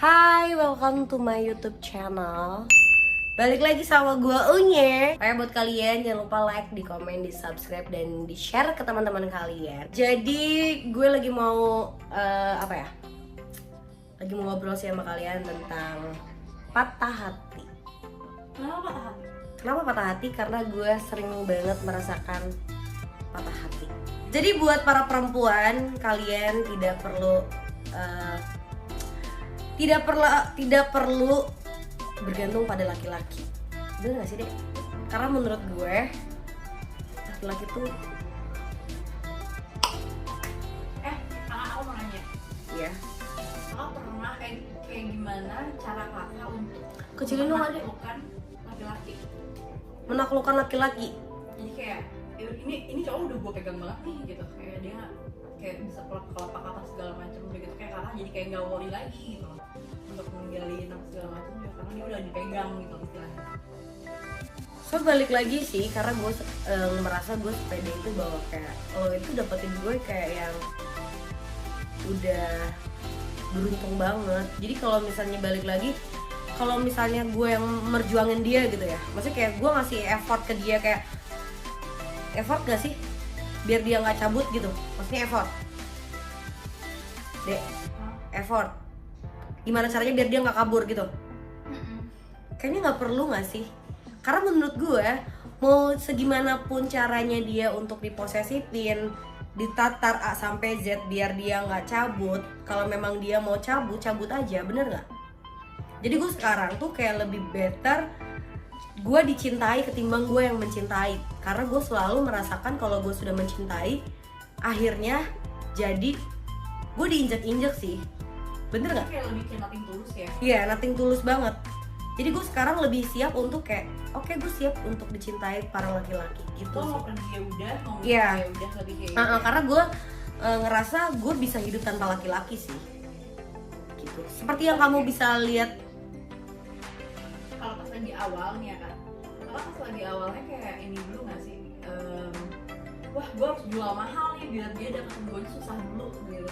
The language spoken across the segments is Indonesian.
Hai, welcome to my YouTube channel. Balik lagi sama gue Unye. Kayak buat kalian jangan lupa like, di komen, di subscribe, dan di share ke teman-teman kalian. Jadi gue lagi mau Lagi mau ngobrol sih sama kalian tentang patah hati. Kenapa patah hati? Kenapa patah hati? Karena gue sering banget merasakan patah hati. Jadi buat para perempuan, kalian tidak perlu bergantung pada laki-laki. Bener gak sih, Dek? Karena menurut gue laki-laki tuh Aku mau nanya. ya Kakak pernah kayak gimana cara kakak untuk kecilin dong, Adek. menaklukkan laki-laki? Menaklukkan laki-laki. Jadi kayak ini cowok udah gue pegang banget nih gitu. Kayak dia kayak bisa pelak kelapak atas segala macam begitu, kayak kakak jadi kayak nggak worry lagi gitu untuk ninggalin apa segala macam ya, karena dia udah dipegang gitu istilahnya. So balik lagi sih, karena gue merasa gue sepede itu bahwa kayak lo itu dapetin gue kayak yang udah beruntung banget. Jadi kalau misalnya balik lagi, kalau misalnya gue yang merjuangin dia gitu ya, maksudnya kayak gue ngasih effort ke dia, kayak effort gak sih biar dia nggak cabut gitu, maksudnya effort deh, effort gimana caranya biar dia nggak kabur gitu. Kayaknya nggak perlu nggak sih? Karena menurut gue mau segimanapun caranya dia untuk diposesifin, ditatar A sampai Z biar dia nggak cabut, kalau memang dia mau cabut, cabut aja, bener nggak? Jadi gue sekarang tuh kayak lebih better gue dicintai ketimbang gue yang mencintai. Karena gue selalu merasakan kalau gue sudah mencintai, akhirnya jadi gue diinjak-injak sih. Bener gak? Kayak lebih kayak nothing tulus ya. Iya, nothing tulus banget. Jadi gue sekarang lebih siap untuk kayak oke, gue siap untuk dicintai para laki-laki gitu Lo sih. mau pergi ya udah, mau Iya. ya udah, lebih kayak gitu. Karena gue ngerasa gue bisa hidup tanpa laki-laki sih. Gitu. Seperti yang kamu bisa lihat. Kalau pas lagi awal nih ya kan, kalau pas lagi awalnya kayak ini dulu nggak sih, wah gue harus jual mahal nih biar dia dapat gue susah dulu gitu.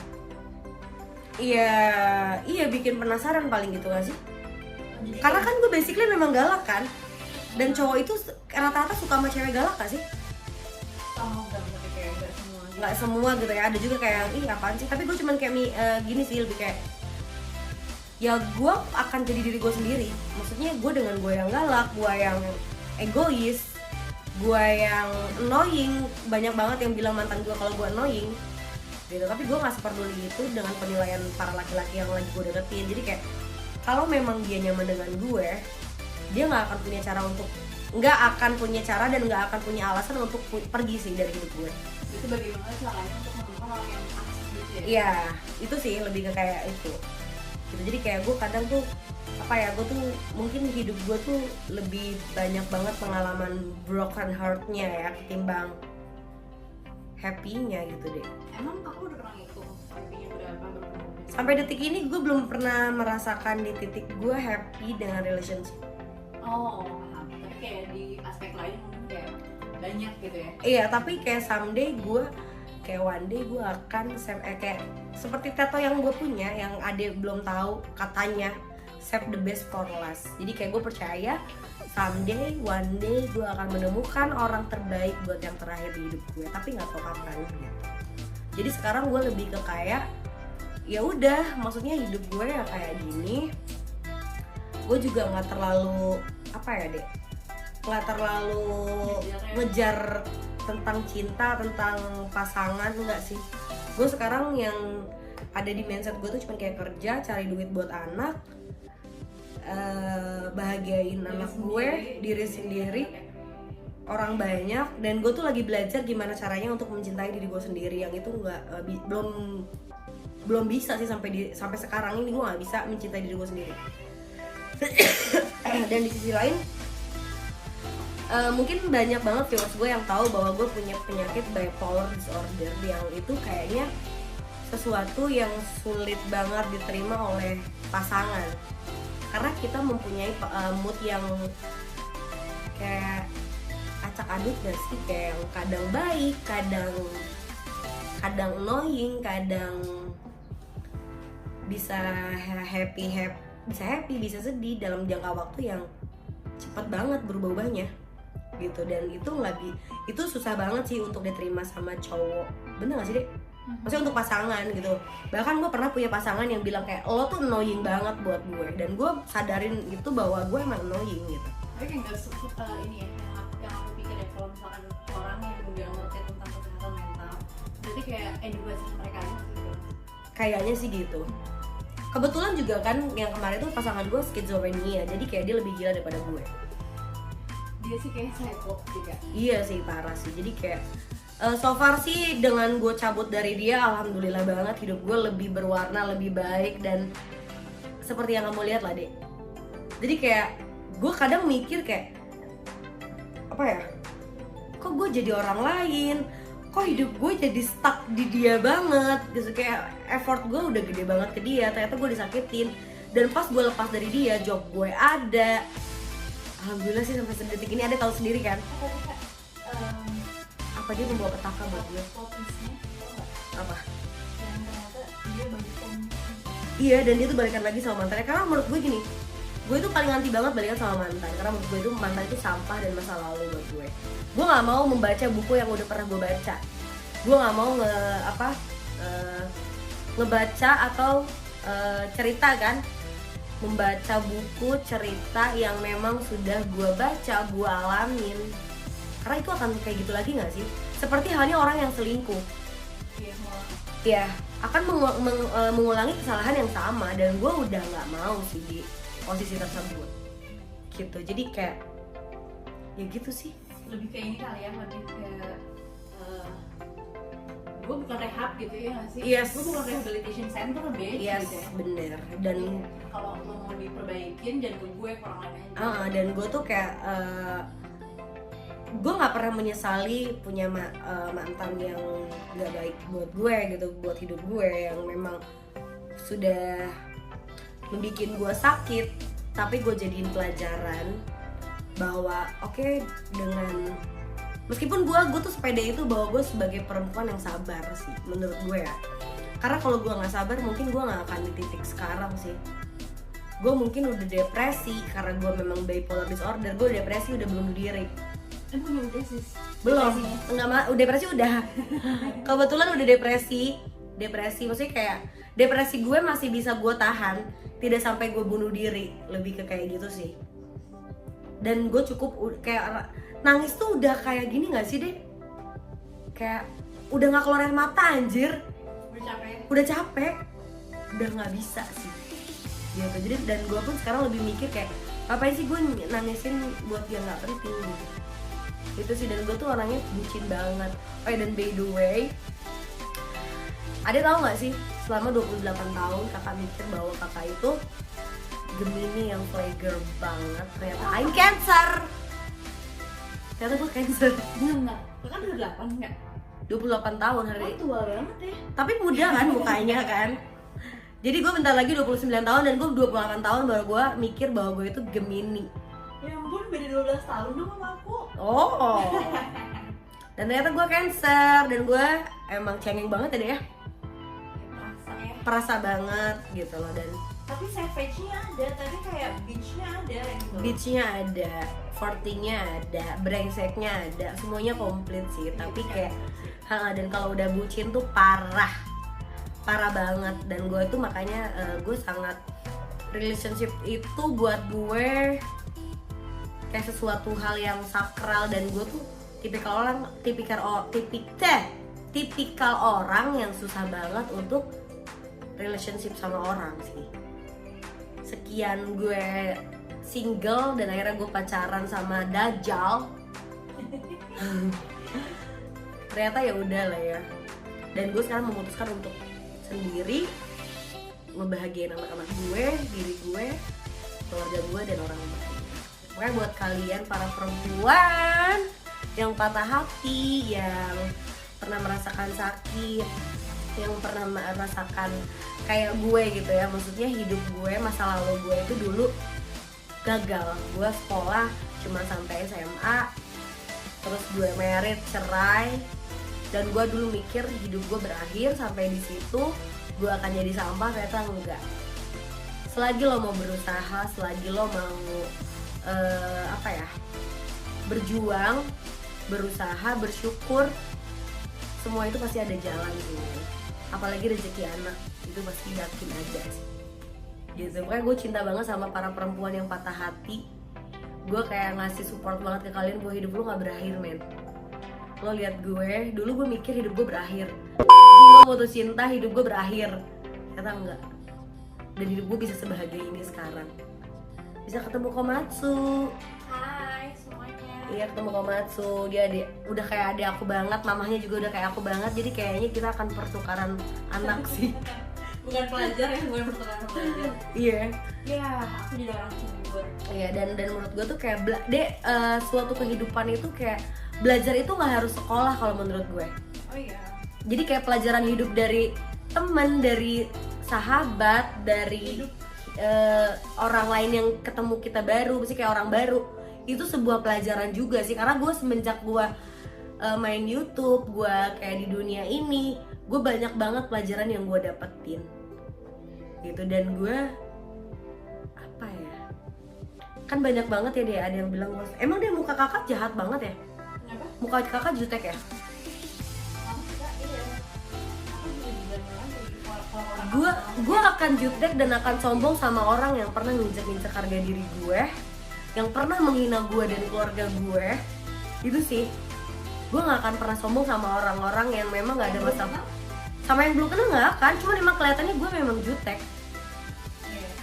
Iya bikin penasaran paling gitu gak sih? Jadi Karena kan gue basically memang galak kan. Dan cowok itu rata-rata suka sama cewek galak gak sih? sama udah tapi kayak nggak semua gitu. Nggak semua gitu ya, ada juga kayak ih apaan sih. Tapi gue cuman kayak gini sih, lebih kayak ya gue akan jadi diri gue sendiri. Maksudnya gue dengan gue yang galak, gue yang egois, gue yang annoying. Banyak banget yang bilang mantan gue kalau gue annoying gitu. Tapi gue nggak seperduli itu dengan penilaian para laki-laki yang lagi gue deketin. Jadi kayak kalau memang dia nyaman dengan gue, dia nggak akan punya cara dan nggak akan punya alasan untuk pergi sih dari hidup gue. Itu bagaimana caranya untuk menemukan orang yang akses gitu ya? Iya, itu sih lebih ke kayak itu gitu. Jadi kayak gue kadang tuh gue tuh mungkin hidup gue tuh lebih banyak banget pengalaman broken heart-nya ya ketimbang happy-nya gitu deh. Emang aku udah pernah ngitung happy-nya berapa? Sampai detik ini gue belum pernah merasakan di titik gue happy dengan relationship. Oh paham, tapi kayak di aspek lain mungkin kayak banyak gitu ya. Iya, tapi kayak someday gue kayak one day gue akan kayak seperti tato yang gue punya, yang Ade belum tahu, katanya save the best for last. Jadi kayak gue percaya someday, one day gue akan menemukan orang terbaik buat yang terakhir di hidup gue, tapi nggak tahu kapan gitu. Jadi sekarang gue lebih ke kayak ya udah, maksudnya hidup gue ya kayak gini. Gue juga nggak terlalu nggak terlalu ngejar tentang cinta, tentang pasangan, enggak sih. Gue sekarang yang ada di mindset gue tuh cuma kayak kerja, cari duit buat anak, bahagiain anak gue, diri sendiri, orang banyak. Dan gue tuh lagi belajar gimana caranya untuk mencintai diri gue sendiri, yang itu belum bisa sih sampai sekarang ini gue nggak bisa mencintai diri gue sendiri. Dan di sisi lain mungkin banyak banget viewers gue yang tahu bahwa gue punya penyakit bipolar disorder, yang itu kayaknya sesuatu yang sulit banget diterima oleh pasangan, karena kita mempunyai mood yang kayak acak aduk gak sih, kayak yang kadang baik, kadang annoying, kadang bisa happy bisa sedih dalam jangka waktu yang cepat banget berubah-ubahnya gitu. Dan itu susah banget sih untuk diterima sama cowok, bener gak sih Dek? Maksudnya untuk pasangan gitu. Bahkan gue pernah punya pasangan yang bilang kayak lo tuh annoying banget buat gue, dan gue sadarin itu bahwa gue emang annoying gitu. Tapi kayak nggak suka ini ya, yang aku pikir ya, kalau misalkan orang yang udah ngerti tentang kesehatan mental, berarti kayak edukasi mereka aja gitu. Kayaknya sih gitu. Kebetulan juga kan yang kemarin tuh pasangan gue skizofrenia, jadi kayak dia lebih gila daripada gue. Dia sih kayak psycho juga. Iya sih, parah sih. Jadi kayak so far sih dengan gue cabut dari dia, alhamdulillah banget hidup gue lebih berwarna, lebih baik, dan seperti yang kamu lihat lah Dek. Jadi kayak gue kadang mikir kayak apa ya, kok gue jadi orang lain, kok hidup gue jadi stuck di dia banget gitu. Kayak effort gue udah gede banget ke dia, ternyata gue disakitin. Dan pas gue lepas dari dia, job gue ada, alhamdulillah sih sampai sedetik ini. Ada tahu sendiri kan apa dia membawa petaka buat gue. Fokusnya Apa? yang ternyata dia bagi Iya, dan dia tuh balikan lagi sama mantannya. Karena menurut gue gini, gue tuh paling anti banget balikan sama mantan. Karena menurut gue itu mantan itu sampah dan masa lalu buat gue. Gue gak mau membaca buku yang udah pernah gue baca. Gue gak mau ngebaca atau cerita kan, membaca buku cerita yang memang sudah gue baca, gue alamin. Karena itu akan kayak gitu lagi gak sih? Seperti halnya orang yang selingkuh. dia mau Ya, akan mengulangi kesalahan yang sama. Dan gue udah gak mau sih di posisi tersebut gitu. Jadi kayak ya gitu sih. lebih kayak ini kali ya, lebih kayak gue bukan rehab gitu ya nggak sih? Yes. Gue bukan rehabilitation center deh. Yes, gitu ya. bener. Dan Kalau lo mau diperbaikin jangan ke gue, ke orang lain aja. dan gue tuh kayak gue nggak pernah menyesali punya mantan yang nggak baik buat gue gitu, buat hidup gue, yang memang sudah membuat gue sakit. Tapi gue jadiin pelajaran bahwa oke, dengan meskipun gue tuh sepede itu bahwa gue sebagai perempuan yang sabar sih menurut gue ya. Karena kalau gue nggak sabar mungkin gue nggak akan di titik sekarang sih. Gue mungkin udah depresi karena gue memang bipolar disorder. Gue depresi udah bunuh diri. Emang udah sih? Belum, enggak depresi udah. Kebetulan udah depresi maksudnya kayak depresi gue masih bisa gue tahan, tidak sampai gue bunuh diri, lebih ke kayak gitu sih. Dan gue cukup kayak nangis tuh udah kayak gini nggak sih Dek? Kayak udah nggak keluar air mata anjir. Udah capek, udah nggak bisa sih. Gitu. Jadi dan gue pun sekarang lebih mikir kayak ngapain sih gue nangisin buat yang nggak penting gitu. Itu sih. Dan gue tuh orangnya bucin banget. Oh ya, dan by the way, ada tahu nggak sih selama 28 tahun kakak mikir bahwa kakak itu Gemini yang player banget. Ternyata I'm Cancer. Ternyata gue Cancer. Enggak, kan udah 8 enggak? 28 tahun hari ini. Tua banget ya. Tapi muda kan mukanya kan. Jadi gue bentar lagi 29 tahun dan gue 28 tahun baru gue mikir bahwa gue itu Gemini. Ya ampun, beda 12 tahun dong sama aku. Oh. Dan ternyata gue Cancer dan gue emang cengeng banget ya. Perasa ya. Perasa banget gitu loh. Dan Tapi savage-nya ada, tapi kayak beach-nya ada gitu. beach-nya ada, flirting-nya ada, brengseknya ada, semuanya komplit sih. Tapi kayak dan kalau udah bucin tuh parah banget. Dan gue tuh makanya gue sangat, relationship itu buat gue kayak sesuatu hal yang sakral. Dan gue tuh tipikal orang yang susah banget untuk relationship sama orang sih. Sekian gue single dan akhirnya gue pacaran sama Dajjal. Ternyata ya udah lah ya. Dan gue sekarang memutuskan untuk sendiri, ngebahagiain anak-anak gue, diri gue, keluarga gue, dan orang lain. Makanya buat kalian para perempuan yang patah hati, yang pernah merasakan sakit, yang pernah merasakan kayak gue gitu ya, maksudnya hidup gue, masa lalu gue itu dulu gagal. Gue sekolah cuma sampai SMA, terus gue married, cerai, dan gue dulu mikir hidup gue berakhir sampai di situ. gue akan jadi sampah, ternyata enggak. Selagi lo mau berusaha, selagi lo mau berjuang, berusaha, bersyukur, semua itu pasti ada jalan sih. Apalagi rezeki anak itu pasti yakin aja sih gitu. Pokoknya gue cinta banget sama para perempuan yang patah hati. Gue kayak ngasih support banget ke kalian bahwa hidup lo gak berakhir, men. Lo lihat gue, dulu gue mikir hidup gue berakhir, gue putus cinta, hidup gue berakhir. Ternyata enggak. Dan hidup gue bisa sebahagia ini sekarang. Bisa ketemu Komatsu. Hai semuanya. Iya, ketemu Komatsu. Dia udah kayak adik aku banget, mamahnya juga udah kayak aku banget. Jadi kayaknya kita akan pertukaran anak sih. Bukan pelajar ya, bukan pertukaran pelajar. Iya. Ya, aku jadi orang cemburu. Iya, dan menurut gue tuh kayak suatu kehidupan itu kayak belajar itu nggak harus sekolah kalau menurut gue. Oh iya. Jadi kayak pelajaran hidup dari teman, dari sahabat, dari orang lain yang ketemu kita baru, mesti kayak orang baru. Itu sebuah pelajaran juga sih, karena gue semenjak gue main YouTube, gue kayak di dunia ini, gue banyak banget pelajaran yang gue dapetin gitu. Dan gue apa ya, kan banyak banget ya dia, ada yang bilang emang dia muka kakak jahat banget ya, Kenapa? muka kakak jutek ya. Gue akan jutek dan akan sombong sama orang yang pernah nginjek-nginjek harga diri gue, yang pernah menghina gue dan keluarga gue. Itu sih, gue nggak akan pernah sombong sama orang-orang yang memang nggak ada masalah. Sama yang belum kenal nggak akan, cuma emang kelihatannya gue memang jutek.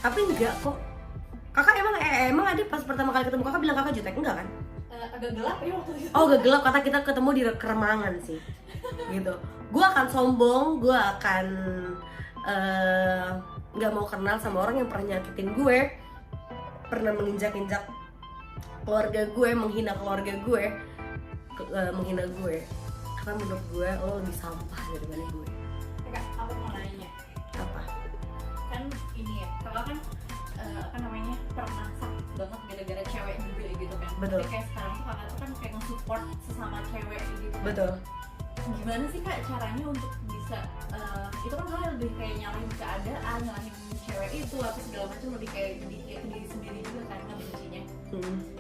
Tapi enggak kok. Kakak emang ada pas pertama kali ketemu kakak bilang kakak jutek, enggak kan? Agak gelap ya waktu itu. Oh, agak gelap, kata kita ketemu di Keremangan sih. Gitu. Gue akan sombong, gue akan nggak mau kenal sama orang yang pernah nyakitin gue, pernah menginjak-injak keluarga gue, menghina keluarga gue, menghina gue. Karena menurut gue lo lebih sampah daripada gue. Kak, aku mau nanya. Apa? Kan ini ya, kakak kan apa namanya, pernah sakit banget gara-gara cewek juga gitu kan. Betul. Tapi kayak sekarang tuh kakak tuh kan kayak nge-support sesama cewek gitu. Betul. Gimana sih kak caranya untuk bisa itu kan kakak lebih kayak nyalahin keadaan, nyalahin cewek itu atau segala macam, lebih kayak ke diri sendiri juga kan ngebencinya.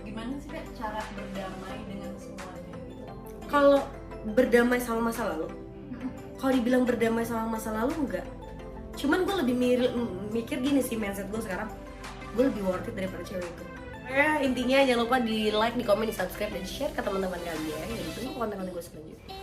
Gimana sih kak cara berdamai dengan semuanya gitu? Kalau berdamai sama masa lalu, kalau dibilang berdamai sama masa lalu enggak. Cuman gue lebih mikir gini sih, mindset gue sekarang, gue lebih worth it daripada cewek itu. Ya intinya jangan lupa di like, di komen, di subscribe, dan share ke teman-teman kalian. Dan tunggu konten-konten gue selanjutnya.